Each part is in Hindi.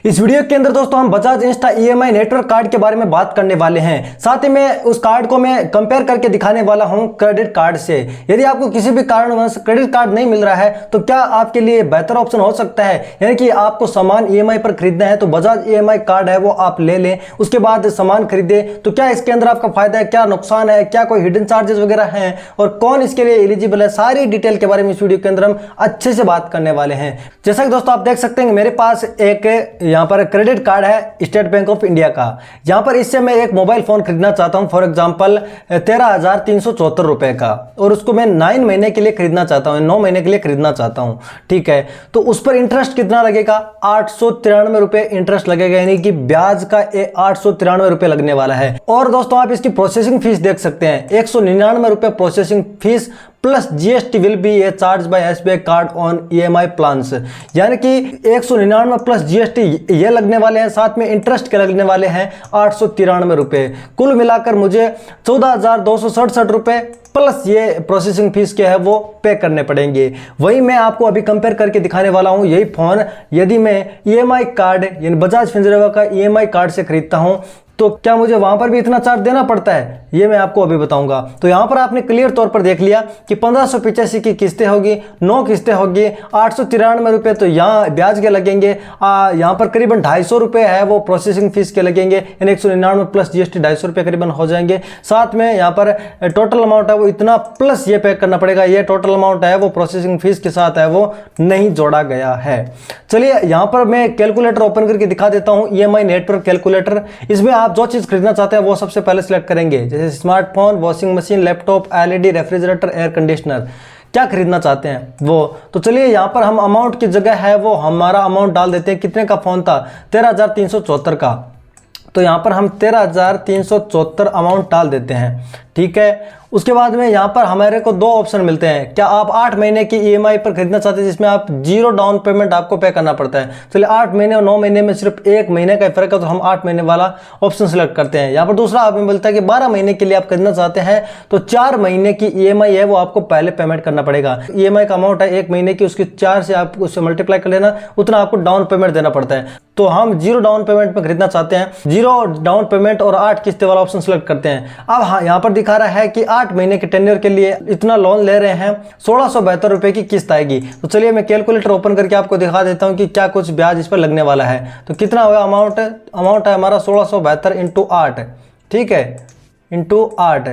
इस वीडियो के अंदर दोस्तों हम Bajaj Insta EMI network card के बारे में बात करने वाले हैं। साथ ही में उस कार्ड को मैं कंपेयर करके दिखाने वाला हूं क्रेडिट कार्ड से। यदि आपको किसी भी कारणवश क्रेडिट कार्ड नहीं मिल रहा है तो क्या आपके लिए बेहतर ऑप्शन हो सकता है, यानी कि आपको सामान ईएमआई पर खरीदना है तो बजाज ईएमआई कार्ड है वो आप ले लें, उसके बाद सामान खरीदे। तो क्या इसके अंदर आपका फायदा है, क्या नुकसान है, क्या कोई हिडन चार्जेस वगैरह हैं और कौन इसके लिए एलिजिबल है, सारी डिटेल के बारे में इस वीडियो के अंदर हम अच्छे से बात करने वाले हैं। जैसा कि दोस्तों आप देख सकते हैं मेरे पास एक यहाँ पर क्रेडिट कार्ड है स्टेट बैंक ऑफ इंडिया का। यहाँ पर इससे मैं एक मोबाइल फोन खरीदना चाहता हूँ, फॉर एग्जांपल 13,374 रुपए का, और उसको मैं 9 महीने के लिए खरीदना चाहता हूँ, 9 महीने के लिए खरीदना चाहता हूँ। ठीक है, तो उस पर इंटरेस्ट कितना लगेगा? 893 रुपए इंटरेस्ट लगेगा, यानी कि ब्याज का 893 रुपए लगने वाला है। और दोस्तों आप इसकी प्रोसेसिंग फीस देख सकते हैं, 199 रुपए processing fees plus GST will be A charge by SBI card on EMI plans, यानी कि 199 प्लस जीएसटी ये लगने वाले हैं, साथ में इंटरेस्ट के लगने वाले हैं 893 रुपए। कुल मिलाकर मुझे 14,267 रुपए प्लस ये प्रोसेसिंग फीस क्या है वो पे करने पड़ेंगे। वही मैं आपको अभी कंपेयर करके दिखाने वाला हूं। यही फोन यदि मैं ईएमआई कार्ड यानी बजाज फिनसर्व का ईएमआई कार्ड से खरीदता हूं तो क्या मुझे वहां पर भी इतना चार्ज देना पड़ता है, ये मैं आपको अभी बताऊंगा। तो यहां पर आपने क्लियर तौर पर देख लिया कि 1585 की किस्तें होगी, 9 किस्तें होगी, 893 रुपए तो यहाँ ब्याज के लगेंगे। यहाँ पर करीबन 250 रुपए है वो प्रोसेसिंग फीस के लगेंगे, यानी 199 प्लस जीएसटी 250 रुपए करीबन हो जाएंगे। साथ में यहाँ पर टोटल अमाउंट है वो इतना प्लस ये पे करना पड़ेगा, ये टोटल अमाउंट है वो प्रोसेसिंग फीस के साथ है वो नहीं जोड़ा गया है। चलिए यहाँ पर मैं कैलकुलेटर ओपन करके दिखा देता हूँ, ईएमआई नेटवर्क कैलकुलेटर। इसमें आप जो चीज खरीदना चाहते हैं वो सबसे पहले सिलेक्ट करेंगे, जैसे smartphone, washing machine, laptop, LED, refrigerator, air conditioner, क्या खरीदना चाहते हैं वो। तो चलिए यहाँ पर हम अमाउंट की जगह है वो हमारा अमाउंट डाल देते हैं। कितने का फोन था? 13,374 का। तो यहाँ पर हम 13,374 अमाउंट डाल देते हैं। ठीक है, उसके बाद में यहाँ पर हमारे को 2 ऑप्शन मिलते हैं। क्या आप 8 महीने की ईएमआई पर खरीदना चाहते हैं जिसमें आप 0 डाउन पेमेंट आपको पे करना पड़ता है? चलिए 8 महीने और 9 महीने में सिर्फ 1 महीने का फर्क है, तो हम 8 महीने वाला ऑप्शन सेलेक्ट करते हैं। यहाँ पर दूसरा हमें मिलता है कि 12 महीने के लिए आप खरीदना चाहते हैं तो 4 महीने की ईएमआई है वो आपको पहले पेमेंट करना पड़ेगा। ईएमआई का अमाउंट है 1 महीने की, उसकी 4 से आप उससे मल्टीप्लाई कर लेना, उतना आपको डाउन पेमेंट देना पड़ता है। तो हम 0 डाउन पेमेंट में खरीदना चाहते हैं, 0 डाउन पेमेंट और 8 किस्तें वाला ऑप्शन सेलेक्ट करते हैं। अब हाँ, यहाँ पर दिखा रहा है कि 8 महीने के टेन्योर के लिए इतना लोन ले रहे हैं, 1672 रुपए की किस्त आएगी। तो चलिए मैं कैलकुलेटर ओपन करके आपको दिखा देता हूँ कि क्या कुछ ब्याज इस पर लगने वाला है। तो कितना होगा अमाउंट है हमारा 1672 इंटू 8, ठीक है, इंटू 8।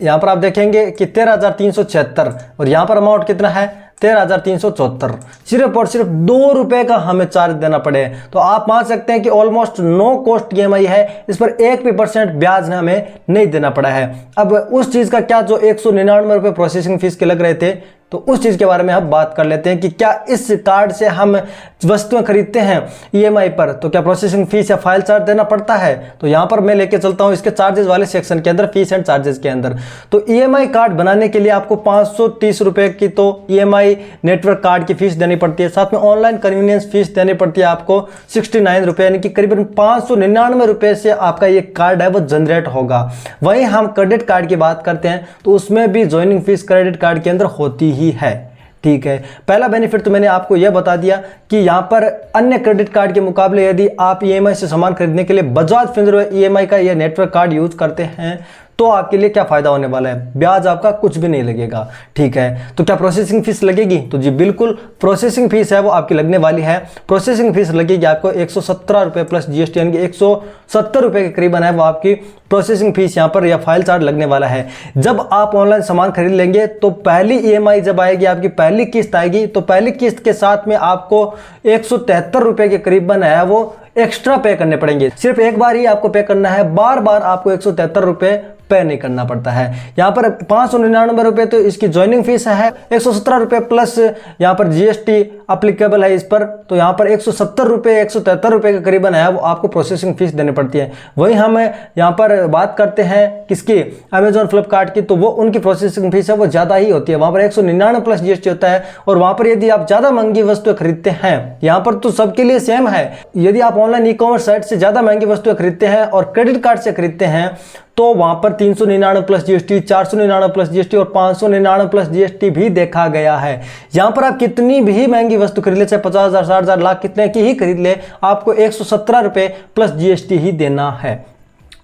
यहाँ पर आप देखेंगे कि 13,376 और यहाँ पर अमाउंट कितना है 13,374। सिर्फ और सिर्फ 2 रुपए का हमें चार्ज देना पड़े। तो आप मान सकते हैं कि ऑलमोस्ट नो कॉस्ट ईएमआई है, इस पर 1% ब्याज हमें नहीं देना पड़ा है। अब उस चीज का क्या, जो 199 रुपए प्रोसेसिंग फीस के लग रहे थे, तो उस चीज के बारे में हम बात कर लेते हैं कि क्या इस कार्ड से हम वस्तुएं खरीदते हैं ईएमआई पर तो क्या प्रोसेसिंग फीस या फाइल चार्ज देना पड़ता है। तो यहां पर मैं लेके चलता हूं इसके चार्जेस वाले सेक्शन के अंदर, फीस एंड चार्जेस के अंदर। तो ईएमआई कार्ड बनाने के लिए आपको 530 रुपए की तो ईएमआई नेटवर्क कार्ड की फीस देनी पड़ती है, साथ में ऑनलाइन कन्वीनियंस फीस देनी पड़ती है आपको 69 रुपए, यानी कि करीबन 599 रुपए से आपका ये कार्ड है वो जनरेट होगा। वहीं हम क्रेडिट कार्ड की बात करते हैं तो उसमें भी ज्वाइनिंग फीस क्रेडिट कार्ड के अंदर होती ही है। ठीक है, पहला बेनिफिट तो मैंने आपको यह बता दिया कि यहां पर अन्य क्रेडिट कार्ड के मुकाबले यदि आप ईएमआई से सामान खरीदने के लिए बजाज फिनसर्व ईएमआई का यह नेटवर्क कार्ड यूज करते हैं तो आपके लिए क्या फायदा होने वाला है, ब्याज आपका कुछ भी नहीं लगेगा। ठीक है, तो क्या प्रोसेसिंग फीस लगेगी? तो जी बिल्कुल, प्रोसेसिंग फीस है वो आपकी लगने वाली है। प्रोसेसिंग फीस लगेगी आपको 117 रुपए प्लस जीएसटी, यानी कि 170 रुपए के करीबन है वो आपकी प्रोसेसिंग फीस यहाँ पर या फाइल चार्ज लगने वाला है। जब आप ऑनलाइन सामान खरीद लेंगे तो पहली ईएमआई जब आएगी, आपकी पहली किस्त आएगी, तो पहली किस्त के साथ में आपको 173 रुपए के करीबन है वो एक्स्ट्रा पे करने पड़ेंगे। सिर्फ एक बार ही आपको पे करना है, बार बार आपको 173 रुपए पे नहीं करना पड़ता है। यहाँ पर 599 रुपए तो इसकी ज्वाइनिंग फीस है, 117 रुपए प्लस यहाँ पर जीएसटी अप्लीकेबल है इस पर, तो यहाँ पर 170 रुपए 173 रुपए के करीबन है वो आपको प्रोसेसिंग फीस देनी पड़ती है। वहीं हम यहाँ पर बात करते हैं किसकी, अमेजॉन फ्लिपकार्ट की, तो वो उनकी प्रोसेसिंग फीस है वो ज्यादा ही होती है, वहां पर 199 प्लस जीएसटी होता है। और वहां पर यदि आप ज्यादा महंगी वस्तुएं खरीदते हैं, यहाँ पर तो सबके लिए सेम है, यदि आप ऑनलाइन ई कॉमर्स साइट से ज्यादा महंगी वस्तुएं खरीदते हैं और क्रेडिट कार्ड से खरीदते हैं तो वहां पर 399 प्लस जीएसटी, 499 प्लस जीएसटी और 599 प्लस जीएसटी भी देखा गया है। यहाँ पर आप कितनी भी महंगी वस्तु खरीद ले, चाहे 50,000, 60,000, लाख कितने की ही खरीद ले, आपको 117 रुपये प्लस जीएसटी ही देना है।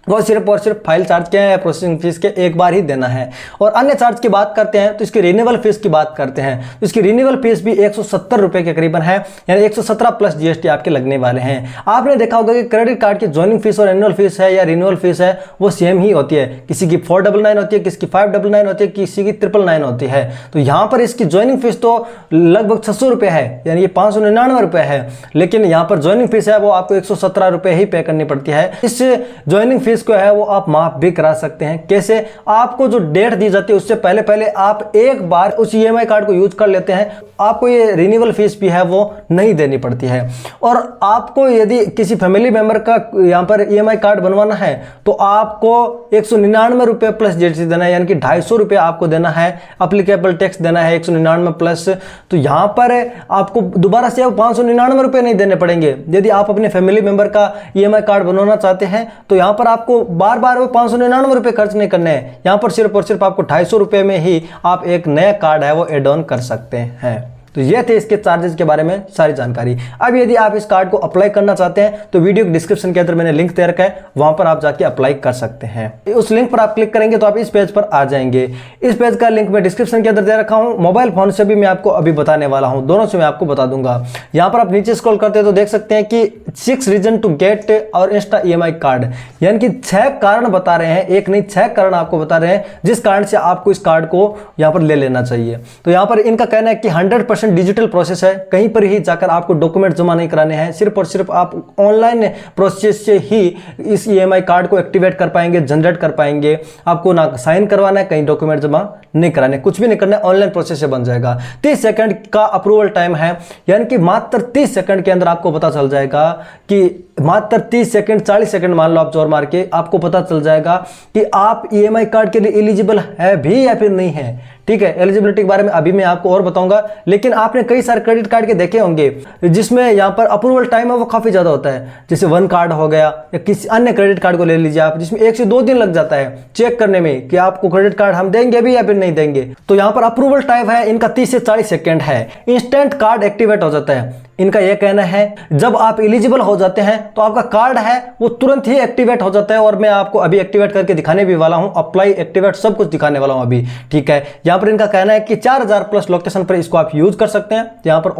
वो सिर्फ और सिर्फ फाइल चार्ज के या प्रोसेसिंग फीस के एक बार ही देना है। और अन्य चार्ज की बात करते हैं तो इसकी रिन्यूअल फीस की बात करते हैं, तो इसकी रिन्यूअल फीस भी 170 रुपये के करीबन है, यानी 117 प्लस जीएसटी आपके लगने वाले हैं। आपने देखा होगा कि क्रेडिट कार्ड की ज्वाइनिंग फीस और एनुअल फीस है या रिन्यूअल फीस है वो सेम ही होती है, किसी की 499 होती है, किसी की 599 होती है, किसी की 999 होती है। तो यहाँ पर इसकी ज्वाइनिंग फीस तो लगभग 600 रुपये है, यानी ये 599 रुपये है, लेकिन यहाँ पर ज्वाइनिंग फीस है वो आपको 117 रुपये ही पे करनी पड़ती है। इस ज्वाइनिंग फीस को है वो आप माफ भी करा सकते हैं। कैसे? आपको जो डेट दी जाती है उससे पहले पहले आप एक बार उस ईएमआई कार्ड को यूज कर लेते हैं, आपको ये रिन्यूअल फीस भी है वो नहीं देनी पड़ती है। और आपको यदि किसी फैमिली मेंबर का यहाँ पर ईएमआई कार्ड बनवाना है तो आपको 199 रुपये प्लस जीएसटी देना है, यानी कि 250 रुपये आपको देना है, अप्लीकेबल टैक्स देना है 199 प्लस। तो यहाँ पर आपको दोबारा से 599 रुपये नहीं देने पड़ेंगे। यदि आप अपने फैमिली मेंबर का ईएमआई कार्ड बनवाना चाहते हैं तो यहाँ पर आपको बार बार वो 599 रुपये खर्च नहीं करने हैं, यहाँ पर सिर्फ और सिर्फ आपको 250 रुपये में ही आप एक नया कार्ड है वो एड ऑन कर सकते हैं। तो ये थे इसके चार्जेस के बारे में सारी जानकारी। अब यदि आप इस कार्ड को अप्लाई करना चाहते हैं तो वीडियो के डिस्क्रिप्शन के अंदर मैंने लिंक दे रखा है, वहां पर आप जाके अप्लाई कर सकते हैं। उस लिंक पर आप क्लिक करेंगे तो आप इस पेज पर आ जाएंगे। इस पेज का लिंक मैं डिस्क्रिप्शन के अंदर दे रखा हूं, मोबाइल फोन से भी मैं आपको अभी बताने वाला हूं, दोनों से मैं आपको बता दूंगा। यहाँ पर आप नीचे स्क्रॉल करते हैं तो देख सकते हैं कि 6 रीजन टू गेट और इंस्टा ईएमआई कार्ड, यानी कि 6 कारण बता रहे हैं, एक नहीं 6 कारण आपको बता रहे हैं जिस कारण से आपको इस कार्ड को यहाँ पर ले लेना चाहिए। तो यहाँ पर इनका कहना है कि 100% डिजिटल प्रोसेस है, कहीं पर ही जाकर आपको डॉक्यूमेंट जमा नहीं कराने हैं, सिर्फ और सिर्फ आप ऑनलाइन प्रोसेस से ही इस ईएमआई कार्ड को एक्टिवेट कर पाएंगे, जनरेट कर पाएंगे। आपको ना साइन करवाना है, कहीं डॉक्यूमेंट जमा नहीं कराने, कुछ भी नहीं करना है, ऑनलाइन प्रोसेस से बन जाएगा। 30 सेकंड का अप्रूवल टाइम है, यानी कि मात्र 30 सेकंड के अंदर आपको पता चल जाएगा कि मात्र 30 सेकंड 40 सेकंड मान लो आप जोर मार के, आपको पता चल जाएगा कि आप ईएमआई कार्ड के लिए एलिजिबल है भी या फिर नहीं है। ठीक है, एलिजिबिलिटी के बारे में अभी मैं आपको और बताऊंगा, लेकिन आपने कई सारे क्रेडिट कार्ड के देखे होंगे जिसमें यहाँ पर अप्रूवल टाइम है वो काफी ज्यादा होता है। जैसे वन कार्ड हो गया या किसी अन्य क्रेडिट कार्ड को ले लीजिए आप, जिसमें 1 से 2 दिन लग जाता है चेक करने में कि आपको क्रेडिट कार्ड हम देंगे भी या फिर नहीं देंगे। तो यहाँ पर अप्रूवल टाइम है इनका 30 से 40 सेकंड है। इंस्टेंट कार्ड एक्टिवेट हो जाता है, इनका यह कहना है जब आप एलिजिबल हो जाते हैं तो आपका कार्ड है वो तुरंत ही एक्टिवेट हो जाता है। और मैं आपको अभी एक्टिवेट करके दिखाने भी वाला हूं, अप्लाई एक्टिवेट सब कुछ दिखाने वाला हूं अभी। ठीक है, यहां पर इनका कहना है कि 4000 प्लस लोकेशन पर इसको आप यूज कर सकते हैं। यहां पर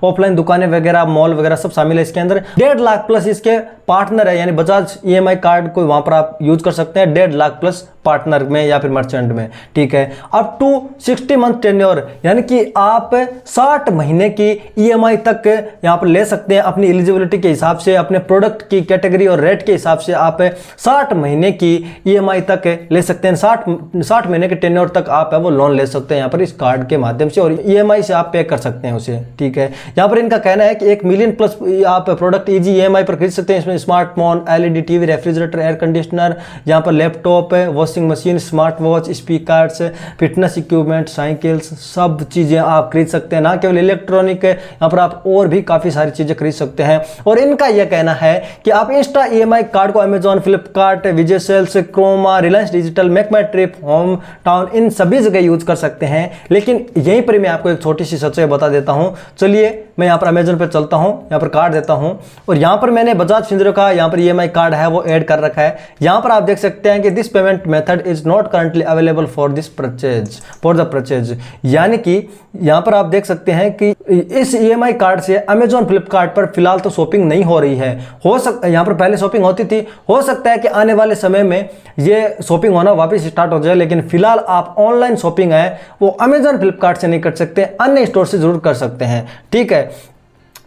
ऑफलाइन दुकानें वगैरह, मॉल वगैरह सब शामिल है इसके अंदर। 1.5 लाख प्लस इसके पार्टनर है, यानी बजाज ईएमआई कार्ड को वहां पर आप यूज कर सकते हैं 1.5 लाख प्लस पार्टनर में या फिर मर्चेंट में। ठीक है, अप टू 60 मंथ टेन्योर, यानी कि आप 60 महीने की ईएमआई तक यहां पर ले सकते हैं अपनी एलिजिबिलिटी के हिसाब से, अपने प्रोडक्ट की कैटेगरी और रेट के हिसाब से आप 60 महीने की ईएमआई तक ले सकते हैं। 60 महीने के टेन्योर तक आप है वो लोन ले सकते हैं यहाँ पर इस कार्ड के माध्यम से, और ईएमआई से आप पे कर सकते हैं उसे। ठीक है, यहाँ पर इनका कहना है कि 1 मिलियन प्लस आप प्रोडक्ट इजी ईएमआई पर खरीद सकते हैं। इसमें smartphone, LED TV, refrigerator, air conditioner, यहाँ पर laptop, washing machine, smart watch, speakers, fitness equipment, cycles, सब चीजें आप खरीद सकते हैं। ना केवल इलेक्ट्रॉनिक, यहाँ पर आप और भी काफी सारी चीजें खरीद सकते हैं। और इनका यह कहना है कि आप इंस्टा ईएमआई कार्ड को अमेजॉन, फ्लिपकार्ट, विजय सेल्स, क्रोमा, रिलायंस डिजिटल, मेक माई ट्रिप, होम टाउन, इन सभी जगह यूज कर सकते हैं। लेकिन यहीं पर मैं आपको एक छोटी सी सच्चाई बता देता हूं। चलिए मैं यहाँ पर अमेजॉन पर चलता हूं, यहाँ पर कार्ड देता हूं, और यहाँ पर मैंने बजाज फिंसर्व का यहाँ पर ईएमआई कार्ड है वो ऐड कर रखा है। यहाँ पर आप देख सकते हैं कि this payment method is not currently available for the purchase, यानी कि यहाँ पर आप देख सकते हैं कि इस ईएमआई कार्ड से अमेजॉन, फ्लिपकार्ट पर फिलहाल तो शॉपिंग नहीं हो रही है। यहाँ पर पहले शॉपिंग होती थी, हो सकता है कि आने वाले समय में ये शॉपिंग होना वापस स्टार्ट हो जाए, लेकिन फिलहाल आप ऑनलाइन शॉपिंग है वो अमेजॉन, फ्लिपकार्ट से नहीं कर सकते, अन्य स्टोर से जरूर कर सकते हैं। ठीक है,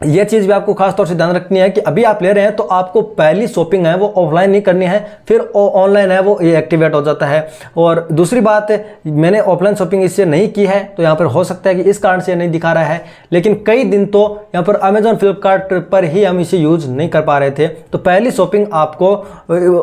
यह चीज भी आपको खास तौर से ध्यान रखनी है कि अभी आप ले रहे हैं तो आपको पहली शॉपिंग है वो ऑफलाइन नहीं करनी है, फिर ऑनलाइन है वो ये एक्टिवेट हो जाता है। और दूसरी बात, मैंने ऑफलाइन शॉपिंग इससे नहीं की है तो यहाँ पर हो सकता है कि इस कारण से नहीं दिखा रहा है, लेकिन कई दिन तो यहाँ पर अमेजॉन, फ्लिपकार्ट पर ही हम इसे यूज नहीं कर पा रहे थे। तो पहली शॉपिंग आपको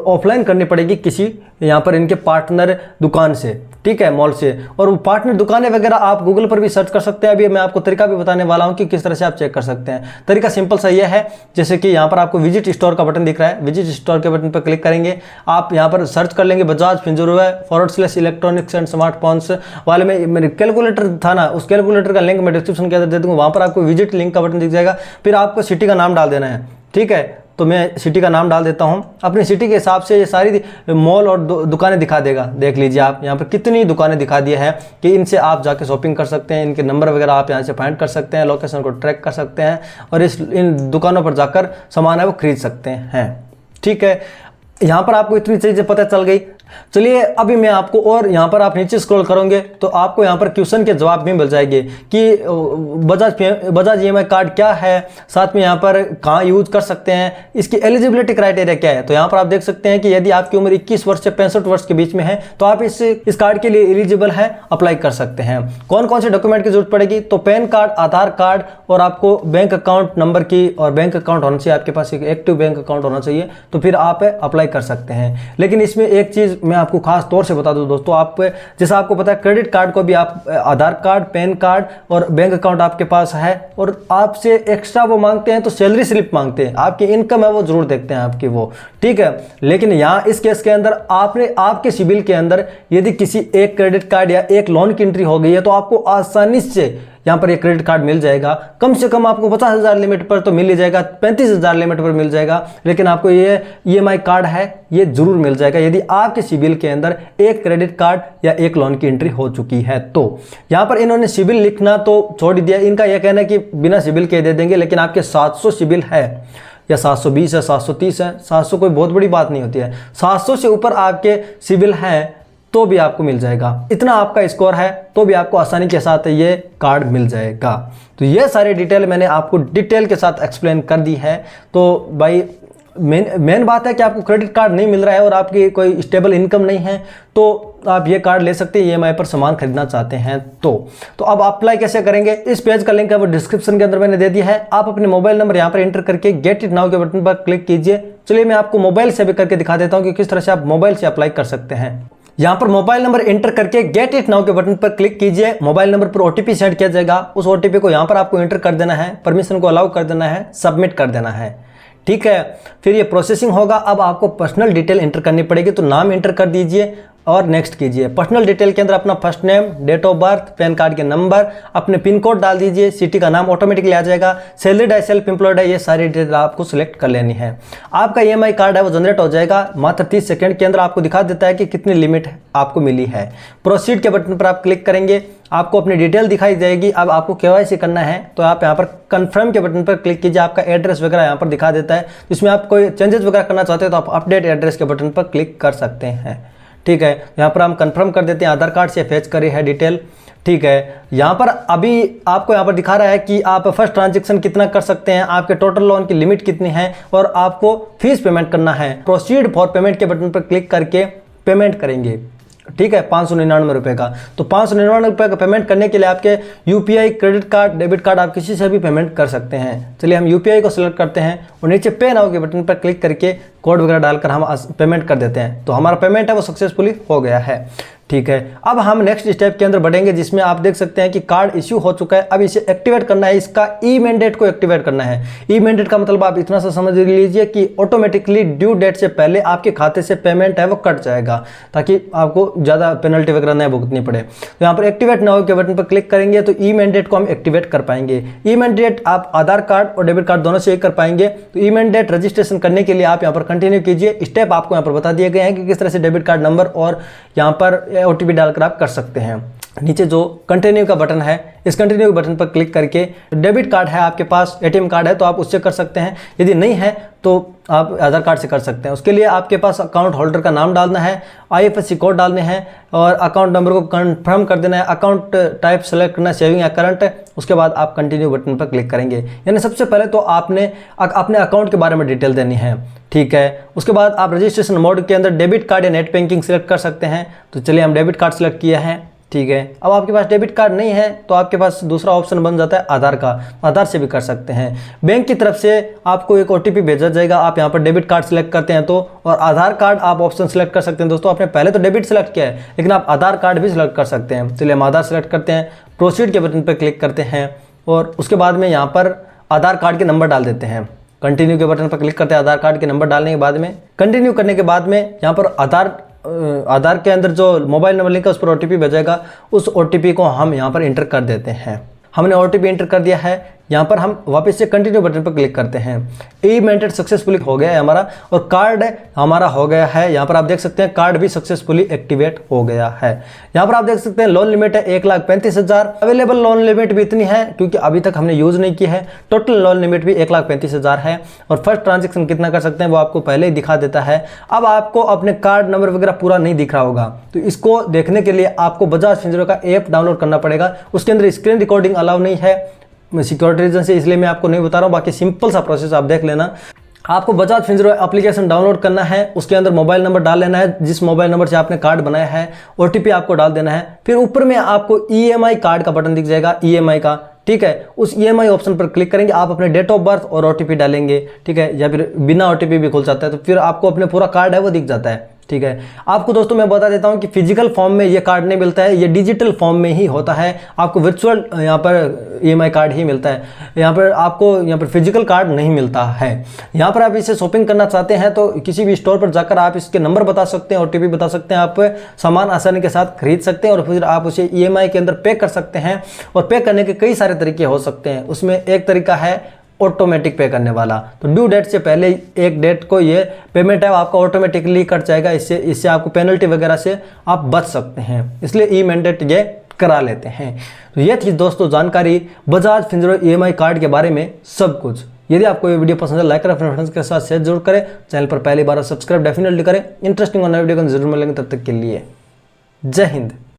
ऑफलाइन करनी पड़ेगी किसी यहाँ पर इनके पार्टनर दुकान से। ठीक है, मॉल से। और पार्टनर दुकानें वगैरह आप गूगल पर भी सर्च कर सकते हैं। अभी मैं आपको तरीका भी बताने वाला हूं कि किस तरह से आप चेक कर सकते हैं। तरीका सिंपल सा ये है, जैसे कि यहाँ पर आपको विजिट स्टोर का बटन दिख रहा है, विजिट स्टोर के बटन पर क्लिक करेंगे। आप यहाँ पर सर्च कर लेंगे बजाज फिंजरवेयर /इलेक्ट्रॉनिक्स एंड स्मार्टफोन्स वाले में मेरे कैलकुलेटर था ना, उस कैलकुलेटर का लिंक मैं डिस्क्रिप्शन के अंदर दे दूंगा। वहाँ पर आपको विजिट लिंक का बटन दिख जाएगा। फिर आपको सिटी का नाम डाल देना है, ठीक है। तो मैं सिटी का नाम डाल देता हूं। अपनी सिटी के हिसाब से ये सारी मॉल और दुकानें दिखा देगा। देख लीजिए आप यहाँ पर कितनी दुकानें दिखा दी है कि इनसे आप जाके शॉपिंग कर सकते हैं। इनके नंबर वगैरह आप यहाँ से फाइंड कर सकते हैं, लोकेशन को ट्रैक कर सकते हैं और इन दुकानों पर जाकर सामान है वो खरीद सकते हैं, ठीक है। यहाँ पर आपको इतनी चीज़ें पता चल गई। चलिए अभी मैं आपको, और यहाँ पर आप नीचे स्क्रॉल करोगे तो आपको यहाँ पर क्वेश्चन के जवाब भी मिल जाएंगे कि बजाज EMI कार्ड क्या है, साथ में यहाँ पर कहाँ यूज कर सकते हैं, इसकी एलिजिबिलिटी क्राइटेरिया क्या है। तो यहाँ पर आप देख सकते हैं कि यदि आपकी उम्र 21 वर्ष से 65 वर्ष के बीच में है तो आप इस कार्ड के लिए एलिजिबल है, अप्लाई कर सकते हैं। कौन कौन से डॉक्यूमेंट की जरूरत पड़ेगी, तो पैन कार्ड, आधार कार्ड और आपको बैंक अकाउंट नंबर की, और बैंक अकाउंट होना चाहिए आपके पास, एक एक्टिव बैंक अकाउंट होना चाहिए, तो फिर आप अप्लाई कर सकते हैं। लेकिन इसमें एक चीज़ मैं आपको खास तौर से बता दूं दोस्तों, आप जैसा आपको पता है क्रेडिट कार्ड को भी आप आधार कार्ड, पैन कार्ड और बैंक अकाउंट आपके पास है, और आपसे एक्स्ट्रा वो मांगते हैं तो सैलरी स्लिप मांगते हैं, आपकी इनकम है वो जरूर देखते हैं आपकी वो, ठीक है। लेकिन यहाँ इस केस के अंदर आपके सिबिल के अंदर यदि किसी एक क्रेडिट कार्ड या एक लोन की एंट्री हो गई है तो आपको आसानी से यहाँ पर एक क्रेडिट कार्ड मिल जाएगा। कम से कम आपको 50,000 लिमिट पर तो मिल ही जाएगा, 35,000 लिमिट पर मिल जाएगा, लेकिन आपको ये EMI कार्ड है ये जरूर मिल जाएगा यदि आपके सिबिल के अंदर एक क्रेडिट कार्ड या एक लोन की एंट्री हो चुकी है। तो यहाँ पर इन्होंने सिबिल लिखना तो छोड़ ही दिया। इनका यह कहना है कि बिना सिबिल के दे देंगे, लेकिन आपके 700 सिबिल है या 720 है, 730 है, 700 कोई बहुत बड़ी बात नहीं होती है। 700 से ऊपर आपके सिबिल है तो भी आपको मिल जाएगा, इतना आपका स्कोर है तो भी आपको आसानी के साथ ये कार्ड मिल जाएगा। तो ये सारी डिटेल मैंने आपको डिटेल के साथ एक्सप्लेन कर दी है। तो भाई मेन बात है कि आपको क्रेडिट कार्ड नहीं मिल रहा है और आपकी कोई स्टेबल इनकम नहीं है तो आप ये कार्ड ले सकते हैं EMI पर सामान खरीदना चाहते हैं तो अब अप्लाई कैसे करेंगे, इस पेज का लिंक है वो डिस्क्रिप्शन के अंदर मैंने दे दिया है। आप अपने मोबाइल नंबर यहाँ पर एंटर करके गेट इट नाउ के बटन पर क्लिक कीजिए। चलिए मैं आपको मोबाइल से भी करके दिखा देता हूँ कि किस तरह से आप मोबाइल से अप्लाई कर सकते हैं। यहाँ पर मोबाइल नंबर एंटर करके गेट इट नाउ के बटन पर क्लिक कीजिए। मोबाइल नंबर पर OTP सेंड किया जाएगा, उस OTP को यहाँ पर आपको एंटर कर देना है, परमिशन को अलाउ कर देना है, सबमिट कर देना है, ठीक है। फिर ये प्रोसेसिंग होगा। अब आपको पर्सनल डिटेल एंटर करनी पड़ेगी, तो नाम एंटर कर दीजिए और नेक्स्ट कीजिए। पर्सनल डिटेल के अंदर अपना first name, date of birth, PAN card के नंबर, अपने पिन कोड डाल दीजिए, सिटी का नाम ऑटोमेटिकली आ जाएगा, सैलरीड है, सेल्फ एम्प्लॉयड है, ये सारी डिटेल आपको सिलेक्ट कर लेनी है। आपका EMI कार्ड है वो जनरेट हो जाएगा मात्र 30 सेकंड के अंदर। आपको दिखा देता है कि कितनी लिमिट आपको मिली है। प्रोसीड के बटन पर आप क्लिक करेंगे, आपको अपनी डिटेल दिखाई जाएगी। अब आपको KYC करना है तो आप यहाँ पर कंफर्म के बटन पर क्लिक कीजिए। आपका एड्रेस वगैरह यहाँ पर दिखा देता है, इसमें आप कोई चेंजेस वगैरह करना चाहते हो तो आप अपडेट एड्रेस के बटन पर क्लिक कर सकते हैं, ठीक है। यहाँ पर हम कंफर्म कर देते हैं, आधार कार्ड से फेच करी है डिटेल, ठीक है। यहाँ पर अभी आपको यहाँ पर दिखा रहा है कि आप फर्स्ट ट्रांजैक्शन कितना कर सकते हैं, आपके टोटल लोन की लिमिट कितनी है और आपको फीस पेमेंट करना है। प्रोसीड फॉर पेमेंट के बटन पर क्लिक करके पेमेंट करेंगे, ठीक है, 599 रुपये का। तो 599 रुपये का पेमेंट करने के लिए आपके UPI, credit card, debit card, आप किसी से भी पेमेंट कर सकते हैं। चलिए हम UPI को सिलेक्ट करते हैं और नीचे पे नाउ के बटन पर क्लिक करके कोड वगैरह डालकर हम पेमेंट कर देते हैं। तो हमारा पेमेंट है वो सक्सेसफुली हो गया है, ठीक है। अब हम नेक्स्ट स्टेप के अंदर बढ़ेंगे जिसमें आप देख सकते हैं कि कार्ड इश्यू हो चुका है। अब इसे एक्टिवेट करना है, इसका ई-मैंडेट को एक्टिवेट करना है। ई-मैंडेट का मतलब आप इतना सा समझ लीजिए कि ऑटोमेटिकली ड्यू डेट से पहले आपके खाते से पेमेंट है वो कट जाएगा, ताकि आपको ज़्यादा पेनल्टी वगैरह नहीं भुगतनी पड़े। तो यहाँ पर एक्टिवेट नाउ के बटन पर क्लिक करेंगे तो ई-मैंडेट को हम एक्टिवेट कर पाएंगे। ई-मैंडेट आप आधार कार्ड और डेबिट कार्ड दोनों से कर पाएंगे। तो ई-मैंडेट रजिस्ट्रेशन करने के लिए आप यहाँ पर कंटिन्यू कीजिए। स्टेप आपको यहाँ पर बता दिए गए हैं कि किस तरह से डेबिट कार्ड नंबर और यहाँ पर OTP डालकर आप कर सकते हैं। नीचे जो कंटिन्यू का बटन है, इस कंटिन्यू बटन पर क्लिक करके डेबिट कार्ड है आपके पास, ATM कार्ड है तो आप उससे कर सकते हैं, यदि नहीं है तो आप आधार कार्ड से कर सकते हैं। उसके लिए आपके पास अकाउंट होल्डर का नाम डालना है, IFSC कोड डालने हैं और अकाउंट नंबर को कंफर्म कर देना है। अकाउंट टाइप सेलेक्ट करना है, सेविंग या करंट। उसके बाद आप कंटिन्यू बटन पर क्लिक करेंगे। यानी सबसे पहले तो आपने अपने अकाउंट के बारे में डिटेल देनी है, ठीक है। उसके बाद आप रजिस्ट्रेशन मोड के अंदर डेबिट कार्ड या नेट बैंकिंग सिलेक्ट कर सकते हैं। तो चलिए हम डेबिट कार्ड सिलेक्ट किया है, ठीक है। अब आपके पास डेबिट कार्ड नहीं है तो आपके पास दूसरा ऑप्शन बन जाता है आधार का, आधार से भी कर सकते हैं। बैंक की तरफ से आपको एक OTP भेजा जाएगा, आप यहाँ पर डेबिट कार्ड सेलेक्ट करते हैं तो, और आधार कार्ड आप ऑप्शन सेलेक्ट कर सकते हैं। दोस्तों आपने पहले तो डेबिट सेलेक्ट किया है, लेकिन आप आधार कार्ड भी सिलेक्ट कर सकते हैं। चलिए हम आधार सेलेक्ट करते हैं, प्रोसीड के बटन पर क्लिक करते हैं और उसके बाद में यहाँ पर आधार कार्ड के नंबर डाल देते हैं। कंटिन्यू के बटन पर क्लिक करते हैं, आधार कार्ड के नंबर डालने के बाद में कंटिन्यू करने के बाद में यहाँ पर आधार के अंदर जो मोबाइल नंबर लिखा है उस पर OTP भेजेगा, उस OTP को हम यहाँ पर इंटर कर देते हैं। हमने OTP इंटर कर दिया है, यहाँ पर हम वापस से कंटिन्यू बटन पर क्लिक करते हैं। पेमेंट सक्सेसफुली हो गया है हमारा और कार्ड हमारा हो गया है। यहाँ पर आप देख सकते हैं कार्ड भी सक्सेसफुली एक्टिवेट हो गया है। यहाँ पर आप देख सकते हैं लोन लिमिट है 1,35,000। अवेलेबल लोन लिमिट भी इतनी है क्योंकि अभी तक हमने यूज नहीं की है। टोटल लोन लिमिट भी 1,35,000 है और फर्स्ट ट्रांजेक्शन कितना कर सकते हैं वो आपको पहले ही दिखा देता है। अब आपको अपने कार्ड नंबर वगैरह पूरा नहीं दिख रहा होगा तो इसको देखने के लिए आपको बजाज फिंजरो का ऐप डाउनलोड करना पड़ेगा। उसके अंदर स्क्रीन रिकॉर्डिंग अलाउ नहीं है सिक्योरिटी रीजन से, इसलिए मैं आपको नहीं बता रहा हूँ। बाकी सिंपल सा प्रोसेस आप देख लेना। आपको बजाज फिंजरो एप्लीकेशन डाउनलोड करना है, उसके अंदर मोबाइल नंबर डाल लेना है जिस मोबाइल नंबर से आपने कार्ड बनाया है, OTP आपको डाल देना है। फिर ऊपर में आपको EMI कार्ड का बटन दिख जाएगा, EMI का, ठीक है। उस EMI ऑप्शन पर क्लिक करेंगे, आप अपने डेट ऑफ बर्थ और OTP डालेंगे, ठीक है, या फिर बिना OTP भी खुल जाता है तो फिर आपको अपने पूरा कार्ड है वो दिख जाता है, ठीक है। आपको दोस्तों मैं बता देता हूं कि फिजिकल फॉर्म में ये कार्ड नहीं मिलता है, ये डिजिटल फॉर्म में ही होता है। आपको वर्चुअल यहाँ पर EMI कार्ड ही मिलता है, यहाँ पर आपको यहाँ पर फिजिकल कार्ड नहीं मिलता है। यहाँ पर आप इसे शॉपिंग करना चाहते हैं तो किसी भी स्टोर पर जाकर आप इसके नंबर बता सकते हैं, OTP बता सकते हैं, आप सामान आसानी के साथ खरीद सकते हैं और फिर आप उसे EMI के अंदर पे कर सकते हैं। और पे करने के कई सारे तरीके हो सकते हैं, उसमें एक तरीका है ऑटोमेटिक पे करने वाला। तो ड्यू डेट से पहले एक डेट को ये पेमेंट है आपका ऑटोमेटिकली कट जाएगा, इससे आपको पेनल्टी वगैरह से आप बच सकते हैं, इसलिए ई-मैंडेट ये करा लेते हैं। तो ये थी दोस्तों जानकारी बजाज फिंजरो EMI कार्ड के बारे में सब कुछ। यदि आपको ये वीडियो पसंद है लाइक करें, अपने फ्रेंड्स के साथ शेयर जरूर करें, चैनल पर पहली बार सब्सक्राइब डेफिनेटली करें। इंटरेस्टिंग और नए वीडियो को जरूर मिलेंगे, तब तक के लिए जय हिंद।